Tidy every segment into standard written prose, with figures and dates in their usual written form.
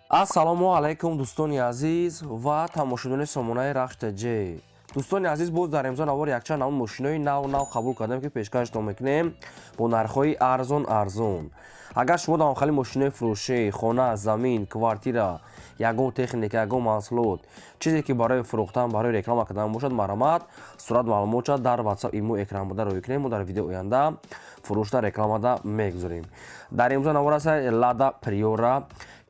ассалому алайкум дӯстони азиз ва тамошобинони сомонаи рахш ТЖ. дӯстони азиз, боз дар имзон аввор якчанд намуд мошинои нав қабул кардем ки пешкаштон мекунем бо нархҳои арзон. агар шумо дар охали мошинои фурӯшӣ, хона, замин, квартира, ягон техника, ягон маҳсулот, чизе ки барои фурӯхтан, барои реклама кардан бошад, марҳамат, сурат маълумотша дар WhatsApp имо экран буда рӯй кунем. мо дар видеои оянда фурӯшда рекламада мегузорем. дар имзон аввор аст Lada Priora,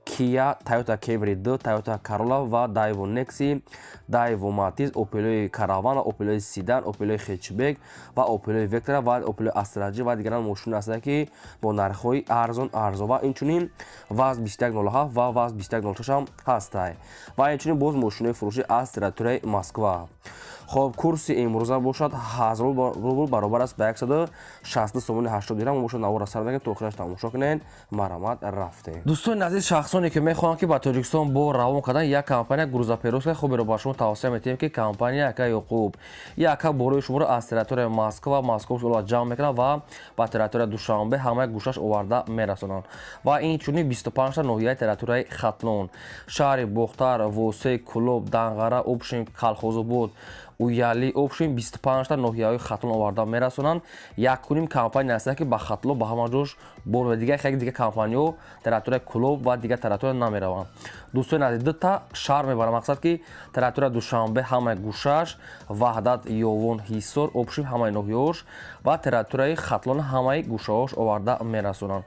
Kia, Toyota Camry 2, Toyota Corolla ва Daewoo Nexi, Daewoo Matiz, Opel Caravana, Opel Sedan, Opel Hatchback ва Opel Vectra ва Opel Astra G ва дигарон мошина ҳастанд ки бо нархҳои арзон ва инчунин ВАЗ 2107 ва ВАЗ 2106 ҳам ҳастанд. ва инчунин боз мошинаи фурӯшӣ аз территорияи Москва. хоб курси имрӯза бошад 1000 рубл баробар аст ба 160 сомони 80 дирҳам. бошад навора сар мегем то охираш тамошо кунен. марҳамат, рафтем. дӯстони азиз, шахсоне ки мехоҳанд ки ба Тоҷикистон бо равон кардан як компания грузоперевозка хуберо ба шумо тавсия метиҳем ки компания яка ёқуб яка борои шуморо аз территорияи Москва ҷамъ мекунанд ва ба территорияи Душанбе ҳамаи гӯшаш оварда мерасонанд. ва инчунин 25 та ноҳияи территорияи Хатлон, шаҳри Бухтар, Восей, Кулоб, Данғара, Обшин, Калхозобод, Уяли, Обшин 25 та ноҳияҳои Хатлон оварда мерасонанд. Якуним компания аст ки ба Хатлон ба ҳама ҷош бор дигар хеле дигар компаниҳо территорияи Кулоб ва дигар территория намераванд. дӯстони азиз, ду та шаҳр мебарам мақсад ки территорияи Душанбе ҳамаи гӯшаш, Ваҳдат, Ёвон, Ҳисор, Обшин ҳамаи ноҳияҳош ва территорияи Хатлон ҳамаи гӯшаҳош оварда мерасонанд.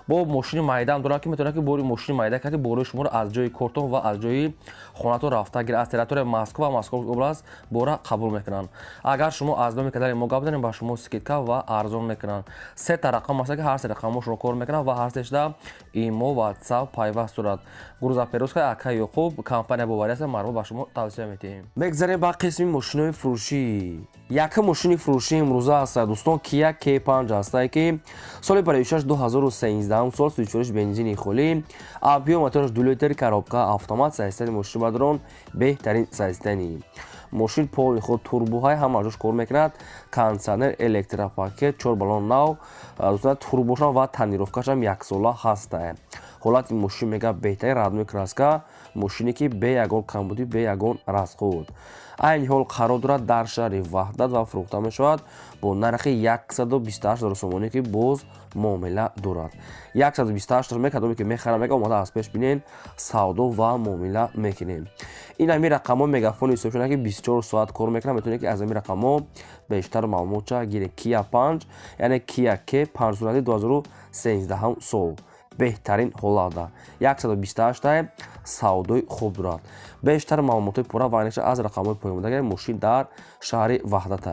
бо мошини майдаам доранд ки метавонанд ки бори мошини майда карди борои шуморо аз ҷои кортон ва аз ҷои хонатон рафта гир аз территорияи Москва Московская област бора қабул мекунанд. агар шумо аз номи кадали мо гап дорем ба шумо скидка ва арзон мекунанд. се та рақам аст ки ҳар се рақамо шумо кор мекунанд ва ҳар сешда имо WhatsApp пайваст дорад. грузоперевозка яка ёқуб компания боварӣ аст. марҳамат, ба шумо тавсия метиҳем. мегзарем ба қисми мошинои фурӯшӣ. яка мошини фурӯшӣ имрӯза аст дӯстон, Kia K5 аст ки соли парвишаш 2013 сол, 34 бензини холӣ, объем мотораш 2 литр, коробка автомат, саистани мошини бадрон беҳтарин саистани мошин, полни худ турбоҳай ҳама ҷош кор мекунад, кондитсионер, электропакет, 4 баллон нав, турбошам ва тонировкашам яксола ҳаст. ҳолати мошин мега беҳтарин, раднои краска, мошине ки бе ягон камбудӣ, бе ягон расход. айни ҳол қарор дорад дар шаҳри Ваҳдат ва фурӯхта мешавад бо нархи 128 000 сомонӣ ки боз муомила дорад. 128 000 кадоме ки мехарам мега омада аз пеш бинен савдо ва муомила мекунем. ин ҳами рақамҳо мегафони ҳисоб шуда ки 24 соат кор мекунад. метавонед ки аз ҳамин рақамҳо бештар маълумотша гиред. Kia 5 яъне Kia K5 сурати 2013 сол беҳтарин ҳолатда 128 савдои хуб дорад. бештар маълумотои пурра ва айниқша аз рақамҳои поёмодаги мошин дар шаҳри Ваҳдат.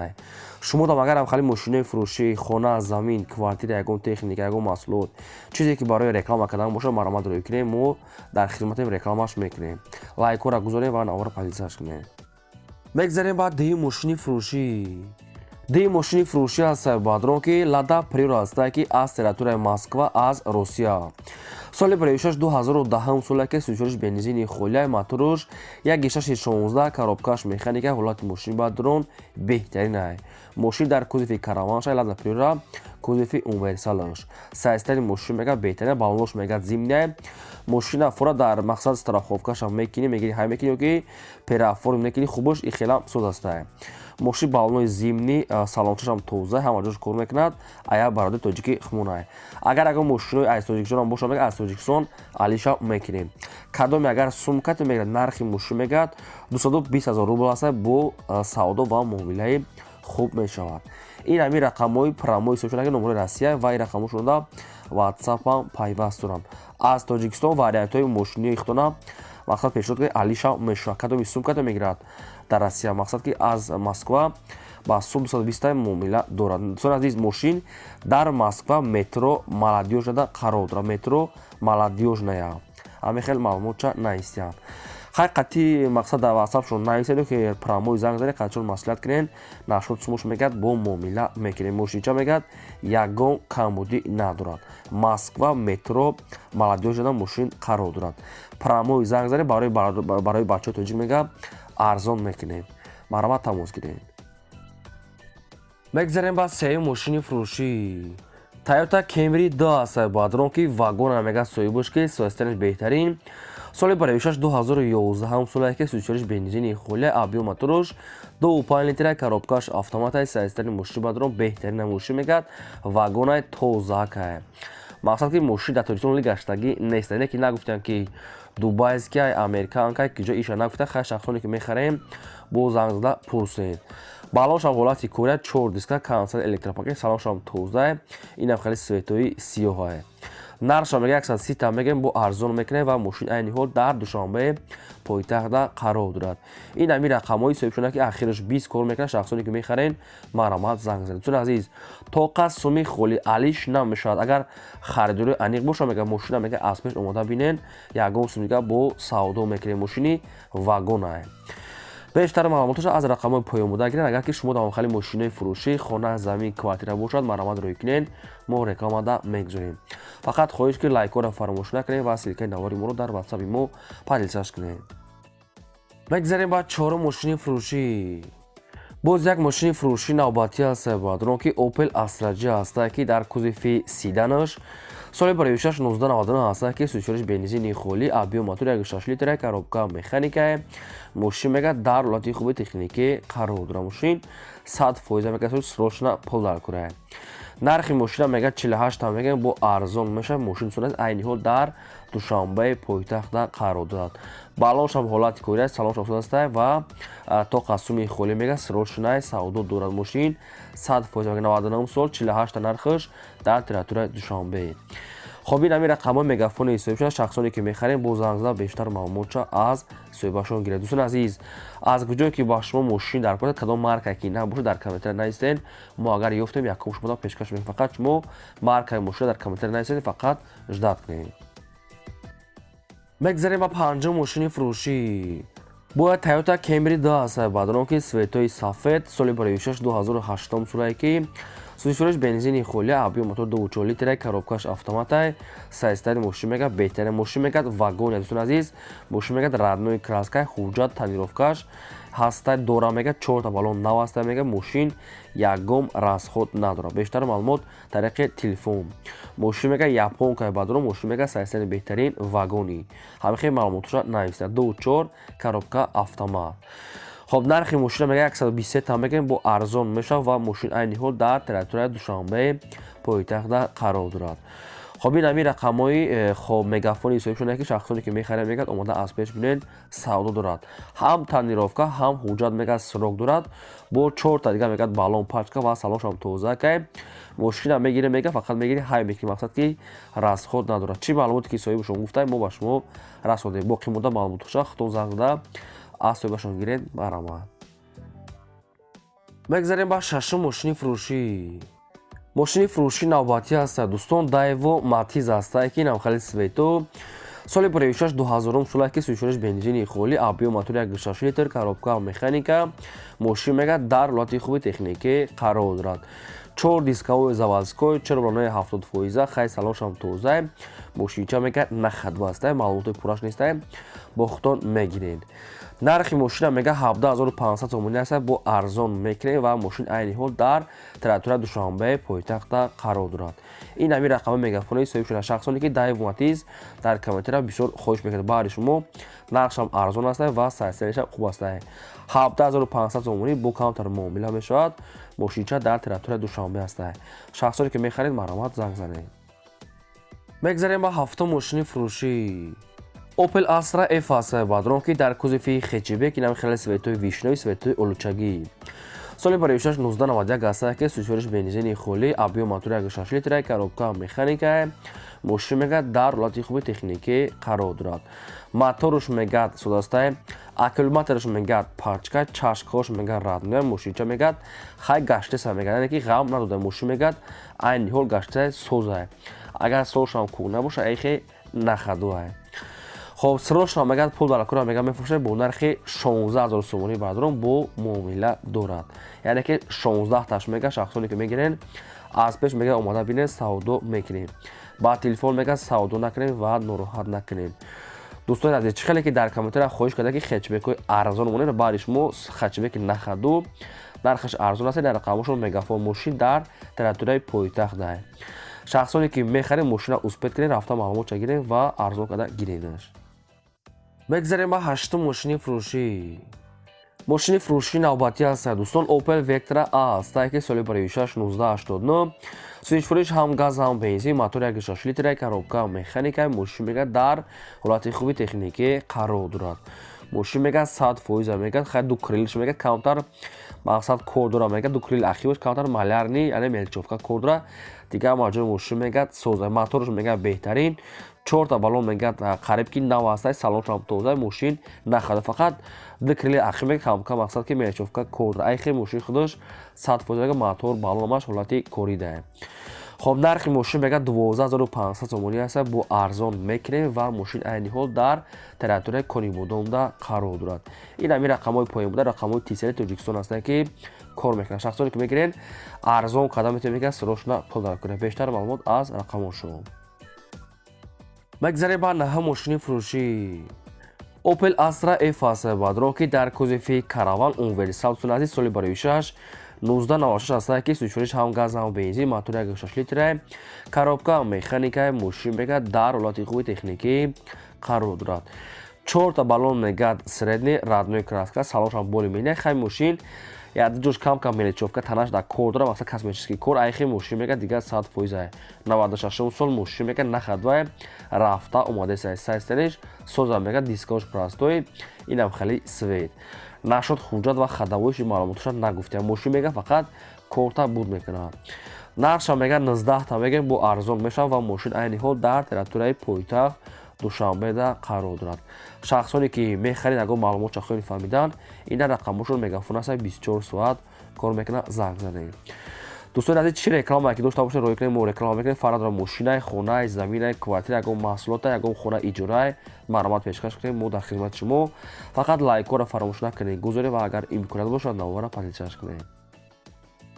шумо дам агар ҳамхали мошинои фурӯшӣ, хона, замин, квартира, ягон техника, ягон маҳсулот, чизе ки барои реклама кардан бошад, марҳамат рӯй кунем. мо дар хизматем рекламаш мекунем. лайкора гузорем ва навора позитсияш кунем. мегзарем ба деҳи мошини фурӯшӣ. деҳи мошини фурӯшӣ аст бадрон ки Lada Priora аст ки аз территорияи Москва аз Русия. соли парвишаш 2010 сол ки 34 бензини холиай, моторош 1.16, коробкаш механика, ҳолати мошини бадрон беҳтарин. мошин дар кузофи караванша Lada Priora, кузофи универсалаш. саистани мошин мега беҳтарин, баллонош мега зимни. мошина фора дар мақсад страховкаша мекини мегири ҳай мекини ки перафор мекини хубош и хелам суд аст. мошин баллонои зимни, салончашам тоза, ҳама ҷош кор мекунад. ая бародаи тоҷики хмунай. агар ягон мошинои аз Тоҷикистон бошад, мега аз Тоҷикистон алиша мекунем. кадоме агар сумкати мегирад, нархи мошин мегирад 220 000 рубл аст бо савдо ва муомилаи хуб мешавад. ин ҳами рақамҳои промои ҳисоб шуда ки номери Россия ва ин рақамҳо шуда WhatsApp пайваст дорам. аз Тоҷикистон вариантҳои мошини ихтона мақсад пешниҳод ки алиша мешавад. кадоми сумката мегирад дар Россия, мақсад ки аз Москва ба сум 220 муомила дорад. дӯстони азиз, мошин дар Москва метро Молодёжнада қарор дорад. метро Молодёжная. ҳамин хел маълумотша наистиянд. ҳақиқати мақсад дар WhatsApp шумо наистед ки промои занг заре қачон маслиҳат кунен, нашод сумош мегад бо муомила мекунем. мошинча мегад ягон камбудӣ надорад. Москва метро Молодёжнада мошин қарор дорад. промои занг заре барои бачаҳои тоҷик мега арзон мекунем. марҳамат, тамос гиред. мегзарем ба сеюм мошини фурӯшӣ. Toyota Camry 2 аст бадрон ки вагона мега соҳибош ки соистанаш беҳтарин. соли бароишаш 2011 ҳам солае ки сӯзишориш бензини холия абиё моторош 2.5 литра коробкаш автоматаи сайстани мошини бадрон беҳтарина мошин мегад вагонай тозаакае мақсад ки мошин дар тоҷикистон оли гаштагӣ нест не ки нагуфтанд ки дубайскай американкай киҷо иша нагуфта хай шахсоне ки мехарем бо занг зада пурсед балоншам ҳолати кӯрия 4 диска консол электропакет салоншам тозае инам хали светои сиёҳае наршам мега 130 та мегем бо арзон мекунем ва мошин айни ҳол дар душанбе пойтахта қарор дорад ин ами рақамҳои соҳибшона ки ахираш 20 кор мекунад шахсоне ки мехарен маромад занг занед дӯстон азиз то қад суми холи алиш намешавад агар харидори аниқ боша мега мошина мега аз пеш омода бинен ягон сум мега бо савдо мекунем мошини вагонае бештар маълумоташа аз рақамҳои поёмода гирен агар ки шумо давомхали мошинои фурӯшӣ хона замин квартира бошад маромад рӯй кунен мо рекламада мегузорем фақат хоҳиш ки лайкора фаромӯш накунед ва силкаи навори моро дар ватсапи мо падилсаш кунед мегзарем ба чорум мошини фурӯшӣ боз як мошини фурӯшӣ навбатӣ аст бадро ки Opel Astra J аст ки дар кузофи седанаш соли бароишаш 1999 аст ки сӯзишориш бензини холӣ абиё мотор 1.6 литра коробка механикае мошин мега дар ҳолати хуби техникӣ қарор дорад мошин 100% мега срочно пулдар курае нархи мошина мега 48 та мега бо арзон мешавад мошин сонас айни ҳол дар душанбе пойтахта қарор дорад балоншам ҳолати кӯрия салоншам судастае ва то қасуми холӣ мега срочное савдо дорад мошин 100% мега 99 сол 48 та нархаш дар территорияи душанбе хоб ин ами рақамҳои мегафони соҳибшона шахсоне ки мехарем бо занг зада бештар маълумотша аз соҳибашон гиред дӯстон азиз аз куҷое ки ба шумо мошин дар кор кадом марка ки набошад дар комментария нависед мо агар ёфтем якум шумода пешкаш мекунем фақат шумо маркаи мошина дар комментария нависед фақат ждат кунед мегзарем ба панҷум мошини фурӯшӣ бояд Toyota Camry 2 аст бадро ки светои сафед соли бароишаш 2008 солае ки сӯзишориш бензини холия абиё мотор 2.4 литра коробкаш автоматай сайстари мошин мега беҳтарин мошин мегад вагоне дӯстон азиз мошин мегад раднои краскай ҳуҷҷат танировкаш ҳастай дора мега 4 та балон нав аста мега мошин ягом расход надорад бештар маълумот тариқи телефон мошин мега японкай бадро мошин мега сайстари беҳтарин вагони ҳамихе маълумоташа нависад 2.4 коробка автомат хоб нархи мошина мега 123 та мегем бо арзон мешавад ва мошин айни ҳол дар территорияи душанбе пойтахта қарор дорад хоб ин ами рақамҳои хоб мегафони соҳибшона ки шахсоне ки мехарем мегад омода аз пеш бинен савдо дорад ҳам танировка ҳам ҳуҷҷат мегад срок дорад бо 4 та дига мегад балон пачка ва салоншам тозакай мошина мегире мега фақат мегири ҳай мекунӣ мақсад ки расход надорад чӣ маълумоте ки соҳибашон гуфтаем мо ба шумо расодем боқӣ монда маълумоташа худтон занг зада аз соҳибашон гиред маромад мегзарем ба шашум мошини фурӯшӣ мошини фурӯшӣ навбатӣ аст дӯстон Daewoo Matiz аст ки намхали свето соли бароишаш 2000 солае ки сӯзишориш бензини холӣ абиё мотор 1.6 литр коробка механика мошин мега дар ҳолати хуби техникӣ қарор дорад 4 дискаҳои заводской чаробранои 70% хай салоншам тозае мошинча мега нахадва аст маълумоти пураш нестае бо худтон мегиред нархи мошина мега 17500 сомонӣ аст бо арзон мекунем ва мошин айни ҳол дар территорияи душанбе пойтахта қарор дорад ин ами рақамҳои мегафони соҳибшона шахсоне ки Daewoo Matiz дар комментария бисёр хоҳиш мекунед баъри шумо нархшам арзон аст ва сайстаришам хуб аст 17500 сомонӣ бо камтар муомила мешавад мошинча дар территорияи душанбе аст шахсоне ки мехаред маромад занг занед мегзарем ба ҳафтум мошини фурӯшӣ Opel Astra F аст бадро ки дар кузофи хечибек ин ами хеле светои вишнои светои олучагӣ соли бароишаш 1991 аст ки сӯзишориш бензини холӣ абиё мотор 1.6 литра коробка механика мошин мега дар ҳолати хуби техникӣ қарор дорад моторуш мегад судастае аккумуляторуш мегад пачка чашкҳош мегад радноя мошинча мегад хай гаштеса мегад яъне ки ғам надода мошин мегад айни ҳол гаштесае созае агар созшам кӯк набоша айхе нахадуае хоб срочно мегад пул балакура мега мефурӯшад бо нархи 16000 сомонӣ бадрон бо муомила дорад яъне ки 16 таш мега шахсоне ки мегирен аз пеш мега омода бинед савдо мекунем ба телефон мега савдо накунем ва нороҳат накунем дӯстони азиз чӣ хеле ки дар комментария хоҳиш карда ки хечбекҳои арзон монед баъри шумо хечбеки нахаду нархаш арзон аст дар рақамошон мегафон мошин дар территорияи пойтахт дай шахсоне ки мехарем мошина успед кунед рафта маълумотша гирем ва арзон карда гиренаш мегзарем ба ҳаштум мошини фурӯшӣ. мошини фурӯшии навбатӣ ҳаст дӯстон. Opel Vectra A астае ки соли барои 1689 сӯзишфурӯш ҳам газ ҳам бензин, мотори 1.6 литра, коробка механикаи мошин мегӯяд дар ҳолати хуби техникӣ қарор дорад. мошин мегӯяд 100% мегӯяд хай ду крилиш мегӯяд камтар мақсад кор дора мегӯяд ду крил ахиваш камтар малярни яъне мелчовка кор дора. Дигар маҷмӯи мошин мегӯяд соза, мотораш мегӯяд беҳтарин, 4 та баллон мегӯяд қариб ки нав ҳастай, салоншам тоза, мошин нахада фақат ду крили ахир мегӯяд камка мақсад ки мелчовка кор дора. Айхи мошин худаш 100% мегӯяд мотор баллонаш ҳолати корӣ дае. خب نرخ ماشین میگه 12500 сомонӣ аст. бо арзон мекунем ва мошин айни ҳол дар территорияи Конибодомда қарор дорад. ин ҳамин рақамҳои поин буда рақамҳои тисери Тоҷикистон ҳастанд ки кор мекунанд. шахсоне ки мегирен арзон қадам метавонед ки срочно пул кунед. бештар маълумот аз рақамҳошон. мегзарем ба наҳум мошини фурӯшӣ. Opel Astra F аст бадро ки дар кузофи караван универсал сунати соли барои 6 1996 ҳастае ки сӯзишфурӯш ҳам газ ҳам бензин, мотори 1.6 литра, коробка механикаи мошин мегӯяд дар ҳолати хуби техникӣ қарор дорад. 4 та баллон мегӯяд средни радной краска, салоншам более-менее хай мошин ҷош камка мелечовка танаш дар кор дора, мақсад косметический кор. айхи мошин мегӯяд дигар 100% 96 сол мошин мегӯяд нахадвай рафта омадеса сайстаниш соза мегӯяд дискош простой, инам хеле свет. нашуд ҳуҷҷат ва хадавоиши маълумоташа нагуфтем. мошин мегӯяд фақат корта буд мекунад. нархша мегӯяд 19 та мегӯяд бо арзон мешавад ва мошин айни ҳол дар территорияи пойтахт душанбеда қарор дорад. шахсоне ки мехарид агар маълумотша хоҳед фаҳмидан, ина рақамошон мегафон аст 24 соат кор мекунад, занг занед. дӯстони азиз, чӣ реклама ки дошта бошед роя кунем, мо реклама мекунем. фарад ро мошинаи, хонаи, заминаи, квартира, ягон маҳсулота, ягон хона иҷораи маромат пешкаш кунем. мо дар хизмати шумо. фақат лайкҳоро фаромӯш накунед, гузоред ва агар имконият бошад навора позитсияш кунед.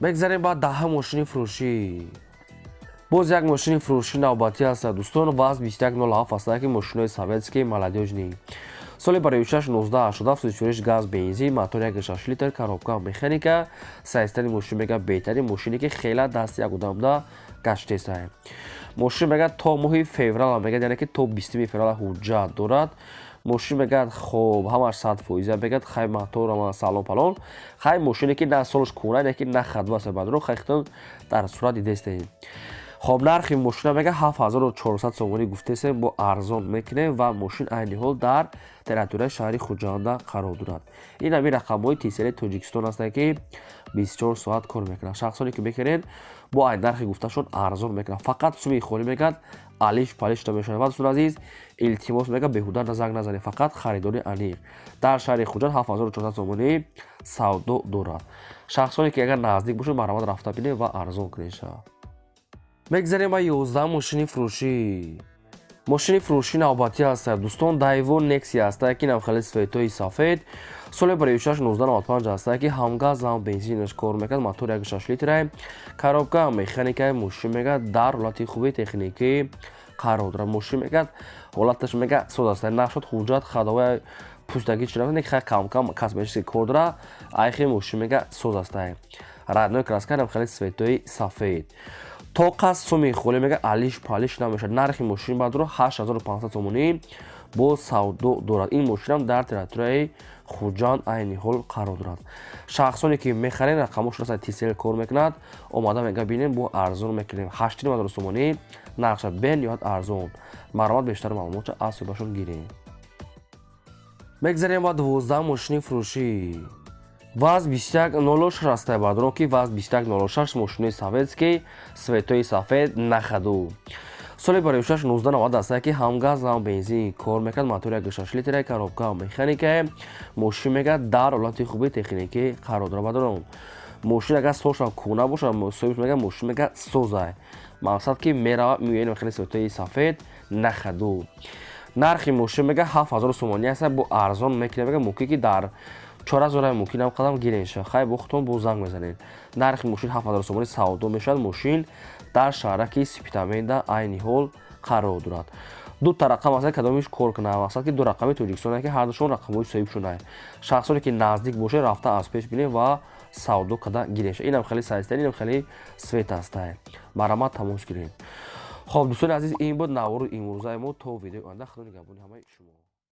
мегзарем ба даҳум мошини фурӯшӣ. боз як мошини фурӯшии навбатӣ аст дӯстон. ваз 2107 астае ки мошинои советскии молодёжни соли барои 61987 сӯзишфурӯш газ бензин, мотори 1.6 литр, коробка механика, сайстани мошин мегӯяд беҳтарин мошине ки хела дасти як одамда гаштесае. мошин мегӯяд то моҳи феврал мегӯяд, яъне ки то 20 феврал ҳуҷҷат дорад. мошин мегӯяд хоб ҳамаш 100% мегӯяд хай мотор салон палон хай мошине ки на солш куна не ки на хадвасе бадро хайхтон дар сурат дидестем. خب نرخ ماشین میگه 7400 сомонӣ гуфтесем бо арзон мекунем ва мошин айни ҳол дар территорияи шаҳри Хуҷанда қарор дорад. ин ҳамин рақамҳои тисери Тоҷикистон ҳастанд ки 24 соат кор мекунанд. шахсоне ки мекунед бо айн нархи гуфташон арзон мекунанд. фақат суми холӣ мегӯяд алиш палиш намешавад. дӯстон азиз, илтимос мегӯяд беҳуда занг назанед, фақат харидори аниқ. дар шаҳри Хуҷанд 7400 сомонӣ савдо дорад. шахсоне ки агар наздик бошад маромат рафта бинед ва арзон кунед. мегзарем ба 11 мошини фурӯшӣ. мошини фурӯшии навбатӣ аст дӯстон. Daewoo Nexia астае ки навхали светои сафед соли барои 61995 астае ки ҳам газ ҳам бензинаш кор мекунад, мотори 1.6 литра, коробка механикаи мошин мегӯяд дар ҳолати хуби техникӣ қарор дорад. мошин мегӯяд ҳолаташ мегӯяд соз аст, нашуд ҳуҷҷат хадоваи пӯстагӣ чӣ хай камкам косметический кор дора. айхи мошин мегӯяд соз астае. радной краска навхали светои сафед. то қас суми холӣ мега алиш палиш намешад. нархи мошин бадро 8500 сомонӣ бо савдо дорад. ин мошинам дар территорияи Хуҷанд айни ҳол қарор дорад. шахсоне ки мехарен рақамошон аст тисел кор мекунад, омада мега бинем бо арзон мекунем. 8000 сомонӣ нархша бениҳоят арзон. маромат бештар маълумотша аз сӯҳбатшон гирем. мегзарем ба 12 мошини фурӯшӣ. ваз 2106 астае бадро ки ваз 2106 мошинои советский светои сафед нахаду соли барои 1990 астае ки ҳам газ ҳам бензин кор мекунад, мотори 1.6 литра, коробка механика, мошин мегӯяд дар ҳолати хуби техникӣ қарор дорад. бадро мошин агар сошам кӯна бошад, соҳибш мегӯяд мошин мегӯяд соза, мақсад ки меравад миёни механи светои сафед нахаду. нархи мошин мегӯяд 7000 сомонӣ аст бо арзон мекунем. мегӯяд мумкин ки дар 4000 мумкин ам қадам гиренша хай бо худтон бо занг мезанед. нархи мошин 7000 сомонӣ савдо мешавад. мошин дар шаҳраки Сипитаменда айни ҳол қарор дорад. ду та рақам аст кадомиш кор кунад, мақсад ки ду рақами Тоҷикистон ки ҳардушон рақамҳои соҳибшонае. шахсоне ки наздик бошед рафта аз пеш бинед ва савдо када гиренша. инам хеле сайстари, инам хеле свет астае. маромат тамос гиред. хоб дӯстони азиз, ин буд навори имрӯзаи мо. то видеои оянда худо нигаҳбони ҳамаи шумо.